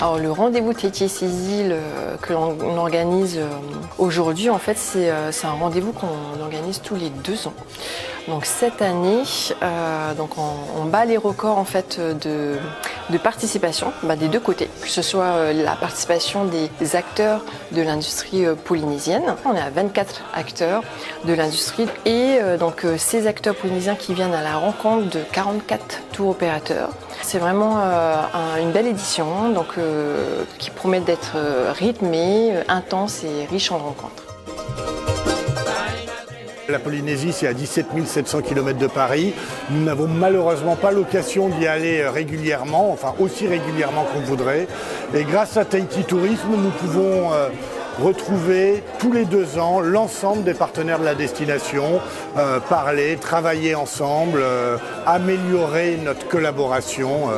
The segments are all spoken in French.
Alors le rendez-vous Tahiti et ses îles que l'on organise aujourd'hui, en fait, c'est un rendez-vous qu'on organise tous les 2 ans. Donc cette année, on bat les records en fait de participation des 2 côtés, que ce soit la participation des acteurs de l'industrie polynésienne. On est à 24 acteurs de l'industrie et ces acteurs polynésiens qui viennent à la rencontre de 44 tours opérateurs. C'est vraiment une belle édition qui promet d'être rythmée, intense et riche en rencontres. La Polynésie, c'est à 17 700 km de Paris. Nous n'avons malheureusement pas l'occasion d'y aller régulièrement, enfin aussi régulièrement qu'on voudrait. Et grâce à Tahiti Tourisme, nous pouvons retrouver tous les 2 ans l'ensemble des partenaires de la destination, parler, travailler ensemble, améliorer notre collaboration.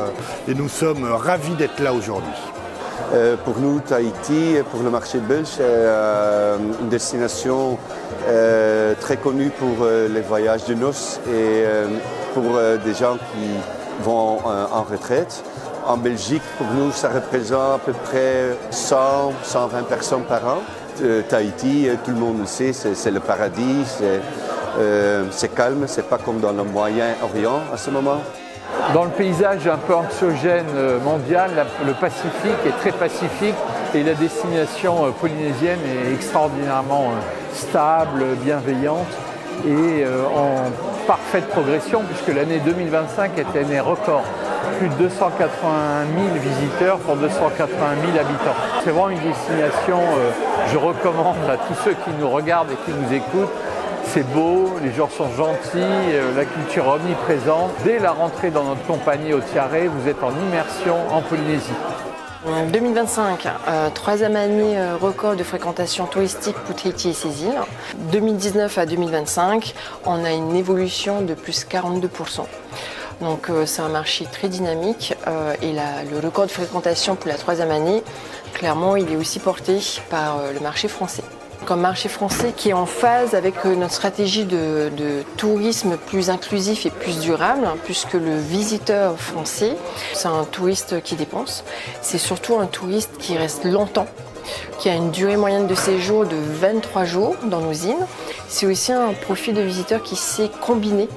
Et nous sommes ravis d'être là aujourd'hui. Pour nous, Tahiti, pour le marché belge, c'est une destination très connue pour les voyages de noces et pour des gens qui vont en retraite. En Belgique, pour nous, ça représente à peu près 100-120 personnes par an. Tahiti, tout le monde le sait, c'est le paradis, c'est calme, c'est pas comme dans le Moyen-Orient à ce moment. Dans le paysage un peu anxiogène mondial, le Pacifique est très pacifique et la destination polynésienne est extraordinairement stable, bienveillante et en parfaite progression puisque l'année 2025 était une année record. Plus de 281 000 visiteurs pour 280 000 habitants. C'est vraiment une destination, je recommande à tous ceux qui nous regardent et qui nous écoutent. C'est beau, les gens sont gentils, la culture est omniprésente. Dès la rentrée dans notre compagnie au Tiaré, vous êtes en immersion en Polynésie. 2025, 3e année record de fréquentation touristique pour Tahiti et ses îles. 2019 à 2025, on a une évolution de plus 42%. Donc c'est un marché très dynamique et le record de fréquentation pour la 3e année, clairement, il est aussi porté par le marché français. Comme marché français qui est en phase avec notre stratégie de tourisme plus inclusif et plus durable, puisque le visiteur français, c'est un touriste qui dépense. C'est surtout un touriste qui reste longtemps, qui a une durée moyenne de séjour de 23 jours dans nos îles. C'est aussi un profil de visiteur qui sait combiner.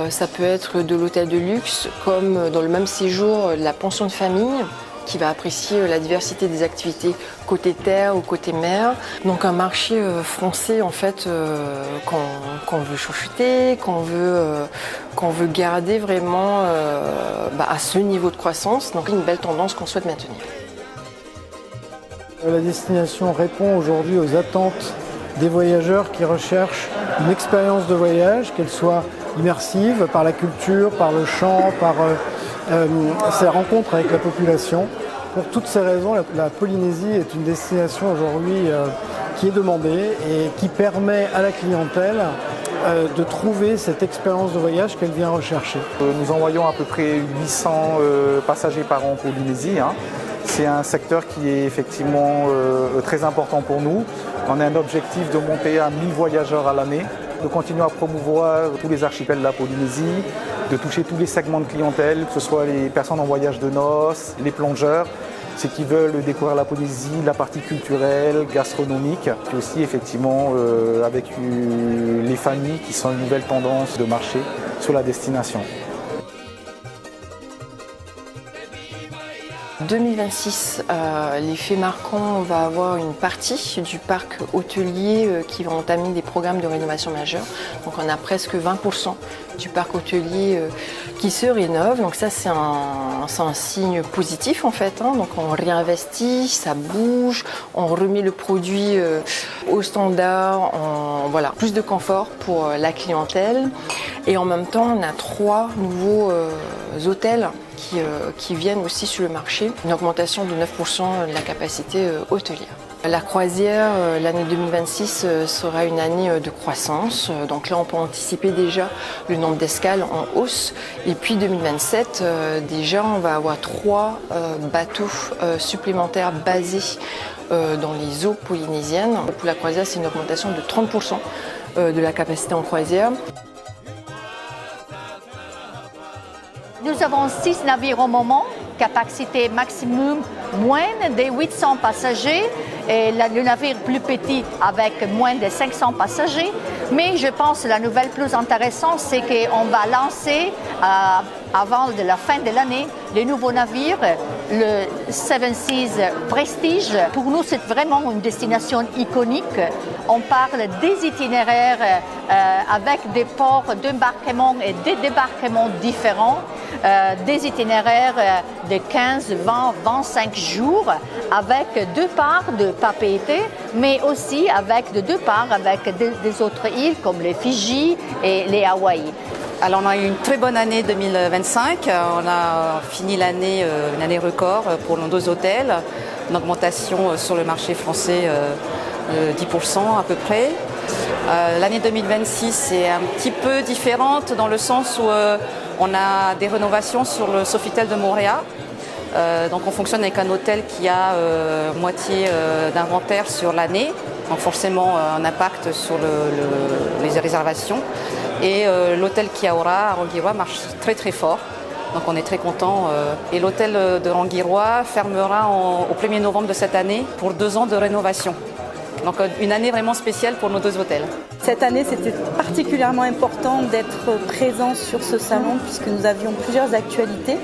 Ça peut être de l'hôtel de luxe, comme dans le même séjour, la pension de famille, qui va apprécier la diversité des activités côté terre ou côté mer. Donc un marché français en fait qu'on veut chouchouter, qu'on veut garder vraiment à ce niveau de croissance. Donc une belle tendance qu'on souhaite maintenir. La destination répond aujourd'hui aux attentes des voyageurs qui recherchent une expérience de voyage, qu'elle soit immersive par la culture, par le chant, par ces rencontres avec la population. Pour toutes ces raisons, la Polynésie est une destination aujourd'hui qui est demandée et qui permet à la clientèle de trouver cette expérience de voyage qu'elle vient rechercher. Nous envoyons à peu près 800 passagers par an en Polynésie. C'est un secteur qui est effectivement très important pour nous. On a un objectif de monter à 1000 voyageurs à l'année, de continuer à promouvoir tous les archipels de la Polynésie, de toucher tous les segments de clientèle, que ce soit les personnes en voyage de noces, les plongeurs, ceux qui veulent découvrir la Polynésie, la partie culturelle, gastronomique, puis aussi effectivement avec les familles qui sont une nouvelle tendance de marché sur la destination. 2026, l'effet marquant, on va avoir une partie du parc hôtelier qui va entamer des programmes de rénovation majeure. Donc on a presque 20% du parc hôtelier qui se rénove. Donc ça c'est un signe positif en fait. Donc on réinvestit, ça bouge, on remet le produit au standard, voilà, plus de confort pour la clientèle. Et en même temps on a 3 nouveaux hôtels qui viennent aussi sur le marché, une augmentation de 9% de la capacité hôtelière. La croisière, l'année 2026 sera une année de croissance, donc là on peut anticiper déjà le nombre d'escales en hausse. Et puis 2027, déjà on va avoir 3 bateaux supplémentaires basés dans les eaux polynésiennes. Pour la croisière, c'est une augmentation de 30% de la capacité en croisière. Nous avons 6 navires au moment capacité maximum moins de 800 passagers et le navire plus petit avec moins de 500 passagers. Mais je pense que la nouvelle plus intéressante, c'est qu'on va lancer avant de la fin de l'année les nouveaux navires, le Seven Seas Prestige. Pour nous, c'est vraiment une destination iconique. On parle des itinéraires avec des ports d'embarquement et des débarquements différents, des itinéraires de 15, 20, 25 jours avec deux parts de Papeete, mais aussi avec de deux parts avec des autres îles comme les Fidji et les Hawaï. Alors on a eu une très bonne année 2025, on a fini l'année, une année record pour nos deux hôtels, une augmentation sur le marché français de 10% à peu près. L'année 2026 est un petit peu différente dans le sens où on a des rénovations sur le Sofitel de Moorea. Donc on fonctionne avec un hôtel qui a moitié d'inventaire sur l'année, donc forcément un impact sur les réservations. Et l'hôtel Kiaora à Rangiroa marche très très fort, donc on est très content. Et l'hôtel de Rangiroa fermera au 1er novembre de cette année pour 2 ans de rénovation. Donc une année vraiment spéciale pour nos deux hôtels. Cette année, c'était particulièrement important d'être présent sur ce salon puisque nous avions plusieurs actualités.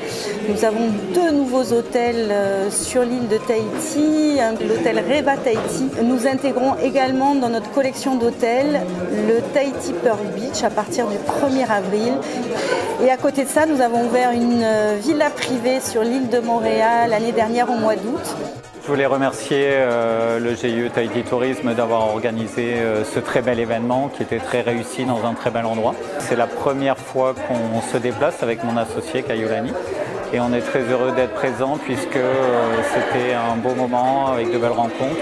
Nous avons 2 nouveaux hôtels sur l'île de Tahiti, l'hôtel Reva Tahiti. Nous intégrons également dans notre collection d'hôtels le Tahiti Pearl Beach à partir du 1er avril. Et à côté de ça, nous avons ouvert une villa privée sur l'île de Montréal l'année dernière au mois d'août. Je voulais remercier le GIE Tahiti Tourisme d'avoir organisé ce très bel événement qui était très réussi dans un très bel endroit. C'est la première fois qu'on se déplace avec mon associé Kaiulani et on est très heureux d'être présent puisque c'était un beau moment avec de belles rencontres